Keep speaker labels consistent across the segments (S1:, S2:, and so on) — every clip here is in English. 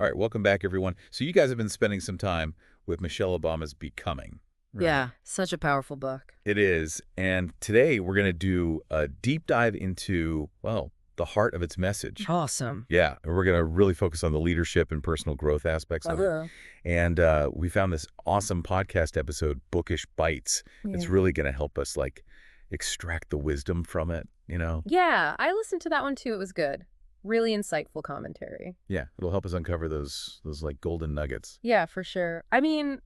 S1: All right, welcome back, everyone. So you guys have been spending some time with Michelle Obama's Becoming. Right.
S2: Yeah, such a powerful book.
S1: It is. And today we're going to do a deep dive into, well, the heart of its message.
S2: Awesome.
S1: Yeah, and we're going to really focus on the leadership and personal growth aspects of it. And we found this awesome podcast episode, Bookish Bites. It's really going to help us, like, extract the wisdom from it, you know?
S2: Yeah, I listened to that one too. It was good. Really insightful commentary.
S1: Yeah, it'll help us uncover those like golden nuggets.
S2: Yeah, for sure. I mean,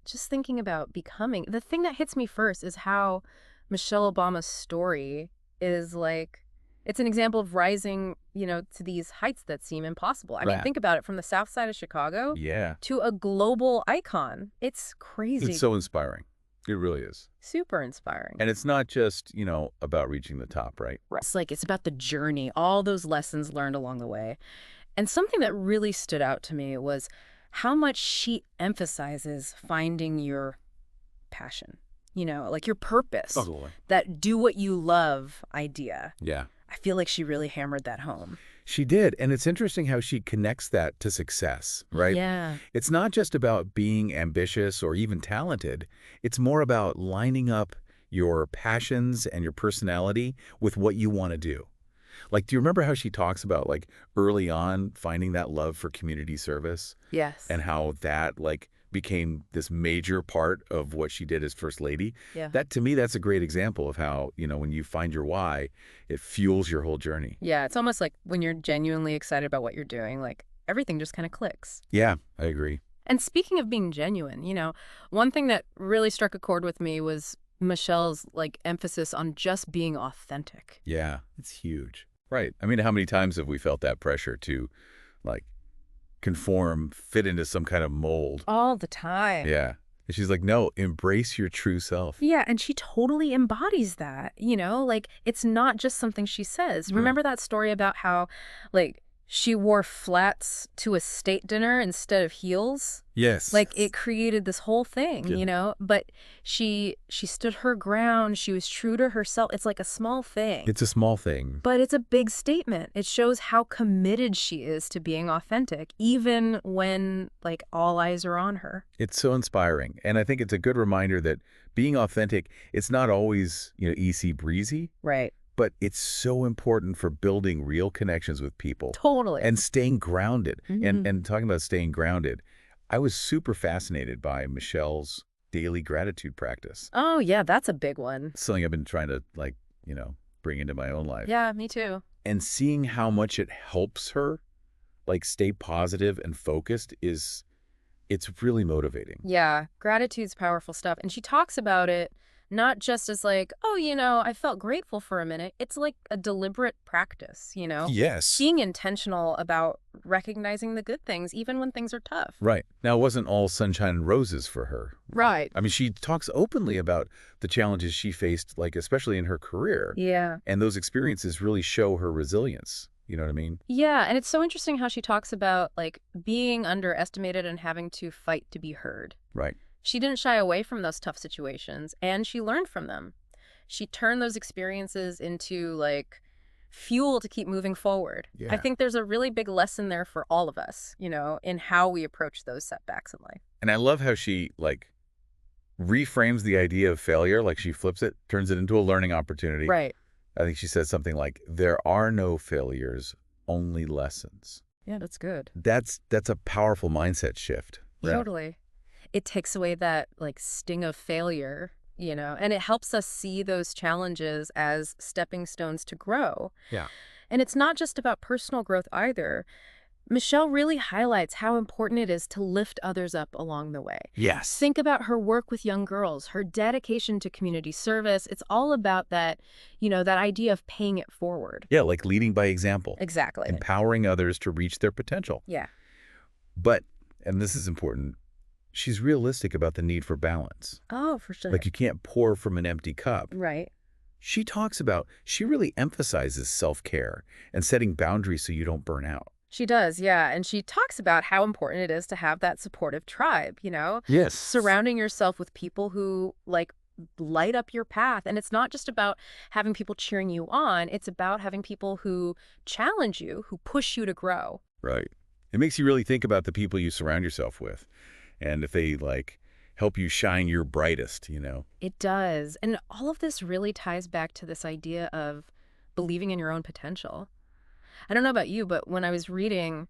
S2: just thinking about becoming, the thing that hits me first is how Michelle Obama's story is like, it's an example of rising, to these heights that seem impossible. I mean, think about it, from the South Side of Chicago to a global icon. It's crazy.
S1: It's so inspiring. It really is.
S2: Super inspiring.
S1: And it's not just, about reaching the top, right?
S2: It's about the journey, all those lessons learned along the way. And something that really stood out to me was how much she emphasizes finding your passion, like your purpose, that do what you love idea.
S1: Yeah.
S2: I feel like she really hammered that home.
S1: She did. And it's interesting how she connects that to success, right?
S2: Yeah.
S1: It's not just about being ambitious or even talented. It's more about lining up your passions and your personality with what you want to do. Like, do you remember how she talks about, like, early on finding that love for community service?
S2: Yes.
S1: And how that, like, became this major part of what she did as First Lady.
S2: Yeah.
S1: That, to me, that's a great example of how, when you find your why, it fuels your whole journey.
S2: Yeah, it's almost like when you're genuinely excited about what you're doing, like, everything just kind of clicks.
S1: Yeah, I agree.
S2: And speaking of being genuine, one thing that really struck a chord with me was Michelle's, like, emphasis on just being authentic.
S1: Yeah, it's huge. Right. I mean, how many times have we felt that pressure to, like, conform, fit into some kind of mold?
S2: All the time.
S1: Yeah. And she's like, no, embrace your true self.
S2: Yeah, and she totally embodies that, like, it's not just something she says. Remember that story about how, like, she wore flats to a state dinner instead of heels?
S1: Yes.
S2: Like, it created this whole thing, but she stood her ground. She was true to herself. It's like a small thing.
S1: It's a small thing.
S2: But it's a big statement. It shows how committed she is to being authentic, even when, like, all eyes are on her.
S1: It's so inspiring. And I think it's a good reminder that being authentic, it's not always, easy breezy.
S2: Right.
S1: But it's so important for building real connections with people.
S2: Totally.
S1: And staying grounded. And talking about staying grounded, I was super fascinated by Michelle's daily gratitude practice.
S2: Oh, yeah, that's a big one.
S1: Something I've been trying to, like, bring into my own life.
S2: Yeah, me too.
S1: And seeing how much it helps her, like, stay positive and focused it's really motivating.
S2: Yeah, gratitude's powerful stuff. And she talks about it not just as like, oh, I felt grateful for a minute. It's like a deliberate practice,
S1: Yes.
S2: Being intentional about recognizing the good things, even when things are tough.
S1: Right. Now, it wasn't all sunshine and roses for her.
S2: Right.
S1: I mean, she talks openly about the challenges she faced, like, especially in her career.
S2: Yeah.
S1: And those experiences really show her resilience. You know what I mean?
S2: Yeah, and it's so interesting how she talks about, like, being underestimated and having to fight to be heard.
S1: Right.
S2: She didn't shy away from those tough situations, and she learned from them. She turned those experiences into, like, fuel to keep moving forward.
S1: Yeah.
S2: I think there's a really big lesson there for all of us, in how we approach those setbacks in life.
S1: And I love how she, like, reframes the idea of failure. Like, she flips it, turns it into a learning opportunity.
S2: Right.
S1: I think she says something like, there are no failures, only lessons.
S2: Yeah, that's good.
S1: That's a powerful mindset shift. Right?
S2: Totally. It takes away that, like, sting of failure, and it helps us see those challenges as stepping stones to grow.
S1: Yeah.
S2: And it's not just about personal growth either. Michelle really highlights how important it is to lift others up along the way.
S1: Yes.
S2: Think about her work with young girls, her dedication to community service. It's all about that, that idea of paying it forward.
S1: Yeah, like leading by example.
S2: Exactly.
S1: Empowering others to reach their potential.
S2: Yeah.
S1: But, and this is important, she's realistic about the need for balance.
S2: Oh, for sure.
S1: Like, you can't pour from an empty cup.
S2: Right.
S1: She really emphasizes self-care and setting boundaries so you don't burn out.
S2: She does, yeah. And she talks about how important it is to have that supportive tribe,
S1: Yes.
S2: Surrounding yourself with people who, like, light up your path. And it's not just about having people cheering you on. It's about having people who challenge you, who push you to grow.
S1: Right. It makes you really think about the people you surround yourself with and if they, like, help you shine your brightest.
S2: It does. And all of this really ties back to this idea of believing in your own potential. I don't know about you, but when I was reading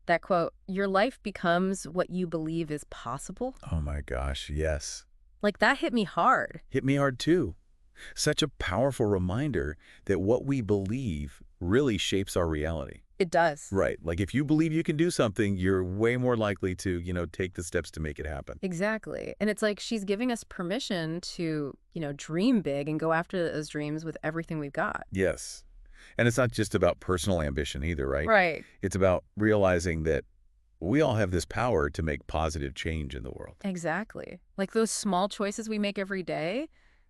S2: that quote, your life becomes what you believe is possible,
S1: Oh my gosh, yes.
S2: like that hit me hard.
S1: Hit me hard too. Such a powerful reminder that what we believe really shapes our reality.
S2: It does.
S1: Right. Like if you believe you can do something, you're way more likely to take the steps to make it happen.
S2: Exactly. And it's like she's giving us permission to dream big and go after those dreams with everything we've got.
S1: Yes. And it's not just about personal ambition either, right?
S2: Right.
S1: It's about realizing that we all have this power to make positive change in the world.
S2: Exactly. Like those small choices we make every day,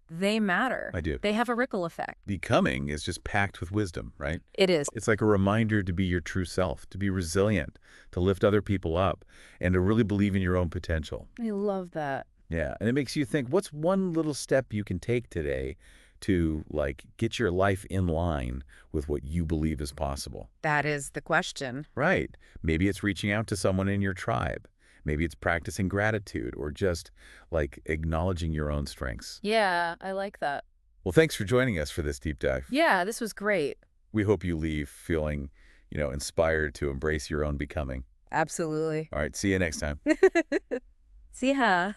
S2: they matter.
S1: I do.
S2: They have a ripple effect.
S1: Becoming is just packed with wisdom, right?
S2: It is.
S1: It's like a reminder to be your true self, to be resilient, to lift other people up, and to really believe in your own potential.
S2: I love that.
S1: Yeah, and it makes you think, what's one little step you can take today to, like, get your life in line with what you believe is possible?
S2: That is the question.
S1: Right. Maybe it's reaching out to someone in your tribe. Maybe it's practicing gratitude or just, like, acknowledging your own strengths.
S2: Yeah, I like that.
S1: Well, thanks for joining us for this deep dive.
S2: Yeah, this was great.
S1: We hope you leave feeling inspired to embrace your own becoming.
S2: Absolutely.
S1: All right, see you next time.
S2: See ya.